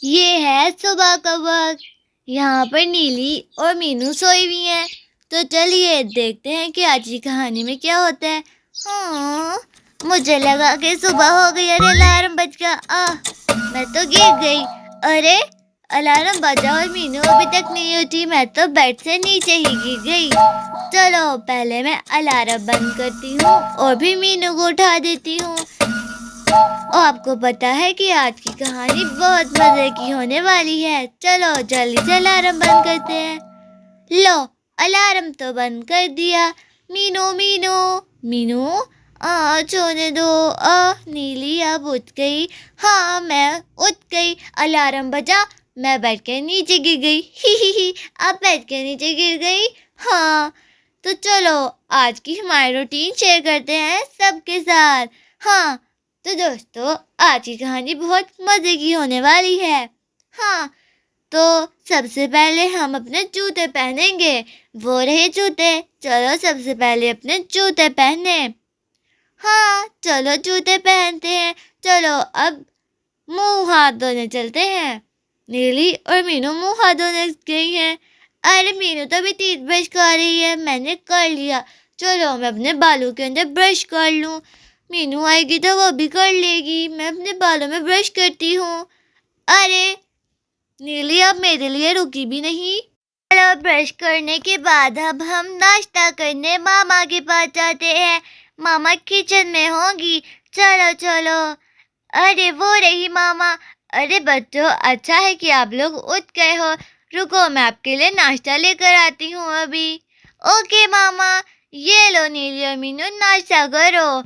ये है सुबह का वक्त। यहाँ पर नीली और मीनू सोई हुई हैं। तो चलिए देखते हैं कि आज की कहानी में क्या होता है। हाँ, मुझे लगा कि सुबह हो गई। अरे अलार्म बज गया। मैं तो गिर गई। अरे अलार्म बजा और मीनू अभी तक नहीं उठी। मैं तो बेड से नीचे ही गिर गई। चलो पहले मैं अलार्म बंद करती हूँ और भी मीनू को उठा देती हूँ। और आपको पता है कि आज की कहानी बहुत मजे की होने वाली है। चलो जल्दी से अलार्म बंद करते हैं। लो, अलार्म तो बंद कर दिया। मीनू मीनू मीनू, सोने दो। नीली अब उठ गई। हाँ, मैं उठ गई। अलार्म बजा, मैं बैठ के नीचे गिर गई। ही अब बैठ के नीचे गिर गई। हाँ, तो चलो आज की हमारी रूटीन शेयर करते हैं सबके साथ। हाँ, तो दोस्तों आज की कहानी बहुत मजे की होने वाली है। हाँ, तो सबसे पहले हम अपने जूते पहनेंगे। वो रहे जूते। चलो सबसे पहले अपने जूते पहने। हाँ, चलो जूते पहनते हैं। चलो अब मुंह हाथ धोने चलते हैं। नीली और मीनू मुंह हाथ धोने गई हैं। अरे मीनू तो अभी टीथ ब्रश कर रही है। मैंने कर लिया। चलो मैं अपने बालों के अंदर ब्रश कर लूं। मीनू आएगी तो वो भी कर लेगी। मैं अपने बालों में ब्रश करती हूँ। अरे नीली अब मेरे लिए रुकी भी नहीं। चलो ब्रश करने के बाद अब हम नाश्ता करने मामा के पास जाते हैं। मामा किचन में होंगी। चलो चलो। अरे वो रही मामा। अरे बच्चों, अच्छा है कि आप लोग उठ गए हो। रुको, मैं आपके लिए नाश्ता लेकर आती हूँ अभी। ओके मामा। ये लो नीली और मीनू, नाश्ता करो।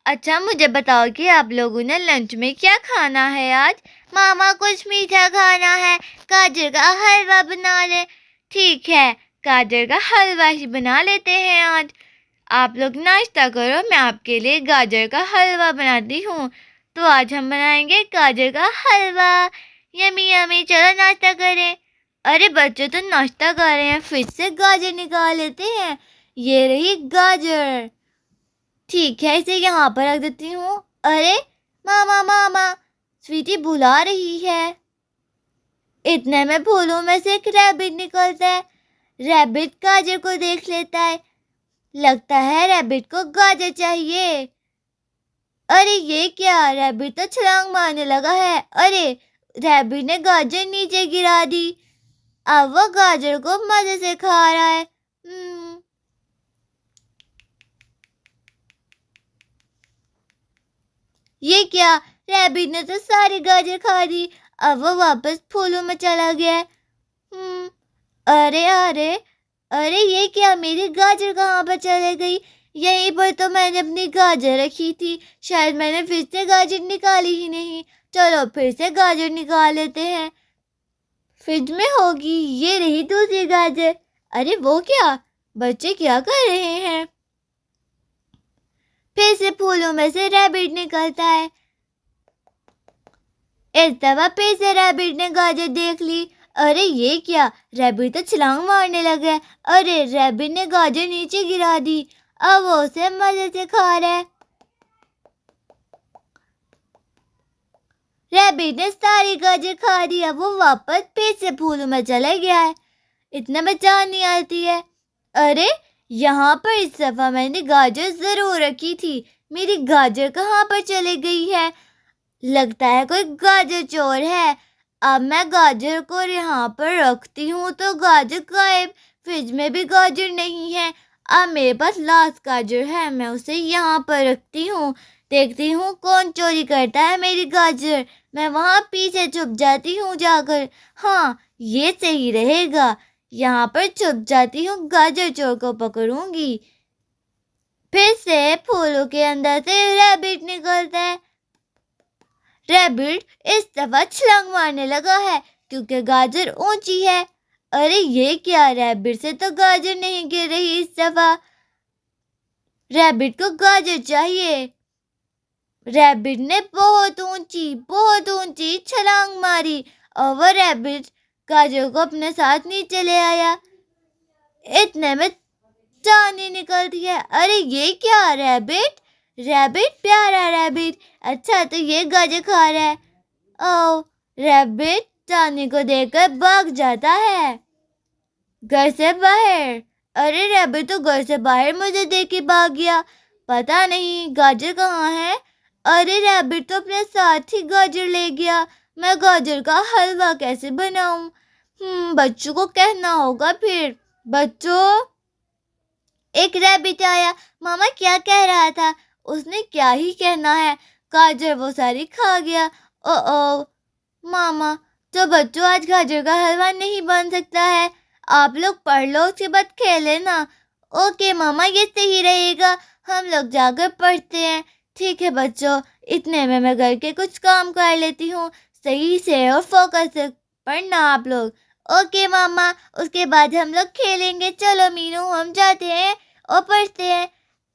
अच्छा मुझे बताओ कि आप लोगों ने लंच में क्या खाना है आज। मामा कुछ मीठा खाना है। गाजर का हलवा बना ले। ठीक है, गाजर का हलवा ही बना लेते हैं आज। आप लोग नाश्ता करो, मैं आपके लिए गाजर का हलवा बनाती हूँ। तो आज हम बनाएंगे गाजर का हलवा। यमी यमी, चलो नाश्ता करें। अरे बच्चों तो नाश्ता कर रहे हैं, फिर से गाजर निकाल लेते हैं। ये रही गाजर। ठीक है, इसे यहाँ पर रख देती हूँ। अरे मामा मामा, स्वीटी बुला रही है। इतने में फूलों में से एक रैबिट निकलता है। रैबिट गाजर को देख लेता है। लगता है रैबिट को गाजर चाहिए। अरे ये क्या, रैबिट तो छलांग मारने लगा है। अरे रैबिट ने गाजर नीचे गिरा दी। अब वो गाजर को मजे से खा रहा है। ये क्या, रैबिट ने तो सारी गाजर खा दी। अब वो वापस फूलों में चला गया। अरे अरे अरे, ये क्या, मेरी गाजर कहाँ पर चले गई। यहीं पर तो मैंने अपनी गाजर रखी थी। शायद मैंने फिर से गाजर निकाली ही नहीं। चलो फिर से गाजर निकाल लेते हैं। फ्रिज में होगी। ये रही दूसरी गाजर। अरे वो क्या, बच्चे क्या कर रहे हैं। फिर से फूलों में से रैबिट निकलता है। इस दफा फिर से रैबिट ने गाजर देख ली। अरे ये क्या, रैबिट तो छलांग मारने लगा। अरे रैबिट ने गाजर नीचे गिरा दी। अब वो उसे मजे से खा रहा है। रैबिट ने सारी गाजर खा दी। अब वो वापस फिर से फूलों में चला गया है। इतना में जान नहीं आती है। अरे यहाँ पर इस दफा मैंने गाजर जरूर रखी थी। मेरी गाजर कहाँ पर चली गई है। लगता है कोई गाजर चोर है। अब मैं गाजर को यहाँ पर रखती हूँ तो गाजर गायब। फ्रिज में भी गाजर नहीं है। अब मेरे पास लास्ट गाजर है, मैं उसे यहाँ पर रखती हूँ। देखती हूँ कौन चोरी करता है मेरी गाजर। मैं वहाँ पीछे छुप जाती हूँ जाकर। हाँ, ये सही रहेगा। यहाँ पर छुप जाती हूँ, गाजर चोर को पकड़ूंगी। फिर से फूलों के अंदर से रैबिट निकलता है। रैबिट इस दफा छलांग मारने लगा है क्योंकि गाजर ऊंची है। अरे ये क्या, रैबिट से तो गाजर नहीं गिर रही इस दफा। रैबिट को गाजर चाहिए। रैबिट ने बहुत ऊंची छलांग मारी और वह रैबिट गाजर को अपने साथ नीचे ले आया। इतने में चांदी निकलती है। अरे ये क्या, रैबिट प्यारा रैबिट। अच्छा तो ये गाजर खा रहा है। ओह रैबिट, चांदनी को देखकर भाग जाता है घर से बाहर। अरे रैबिट तो घर से बाहर मुझे देख के भाग गया, पता नहीं गाजर कहाँ है। अरे रैबिट तो अपने साथ ही गाजर ले गया, मैं गाजर का हलवा कैसे बनाऊं? बच्चों को कहना होगा फिर। बच्चों, एक रैबिट आया। मामा क्या कह रहा था? उसने क्या ही कहना है, गाजर वो सारी खा गया। ओ मामा, तो बच्चों आज गाजर का हलवा नहीं बन सकता है, आप लोग पढ़ लो उसके बाद खेले ना। ओके मामा, ये सही रहेगा, हम लोग जाकर पढ़ते हैं। ठीक है बच्चों, इतने में मैं घर के कुछ काम कर लेती हूँ। सही से और फोकस से पढ़ना आप लोग। ओके मामा, उसके बाद हम लोग खेलेंगे। चलो मीनू, हम जाते हैं और पढ़ते हैं।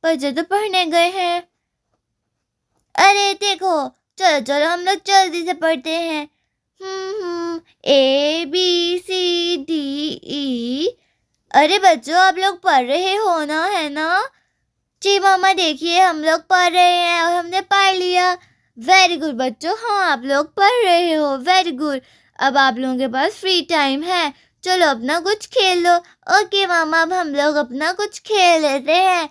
बच्चे तो पढ़ने गए हैं। अरे देखो, चलो चलो हम लोग जल्दी से पढ़ते हैं। A B C D E। अरे बच्चों, आप लोग पढ़ रहे हो ना, है ना? जी मामा, देखिए हम लोग पढ़ रहे हैं और हमने पढ़ लिया। वेरी गुड बच्चों, हाँ आप लोग पढ़ रहे हो, वेरी गुड। अब आप लोगों के पास फ्री टाइम है, चलो अपना कुछ खेल लो। ओके मामा, अब हम लोग अपना कुछ खेल लेते हैं।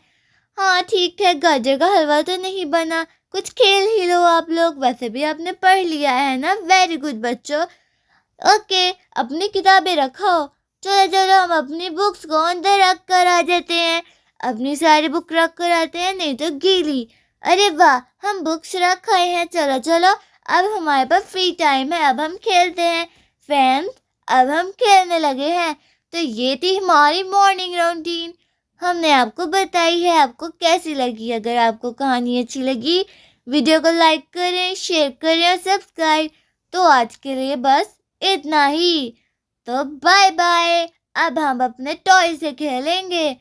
हाँ ठीक है, गाजर का हलवा तो नहीं बना, कुछ खेल ही लो आप लोग। वैसे भी आपने पढ़ लिया है ना, वेरी गुड बच्चों। ओके, अपनी किताबें रखो। चलो चलो, हम अपनी बुक्स को अंदर रख कर आ जाते हैं। अपनी सारी बुक रख कर आते हैं, नहीं तो गीली। अरे वाह, हम बुक्स रख आए हैं। चलो चलो, अब हमारे पास फ्री टाइम है, अब हम खेलते हैं। फ्रेंड्स, अब हम खेलने लगे हैं। तो ये थी हमारी मॉर्निंग रूटीन, हमने आपको बताई है। आपको कैसी लगी? अगर आपको कहानी अच्छी लगी, वीडियो को लाइक करें, शेयर करें और सब्सक्राइब। तो आज के लिए बस इतना ही। तो बाय बाय, अब हम अपने टॉय से खेलेंगे।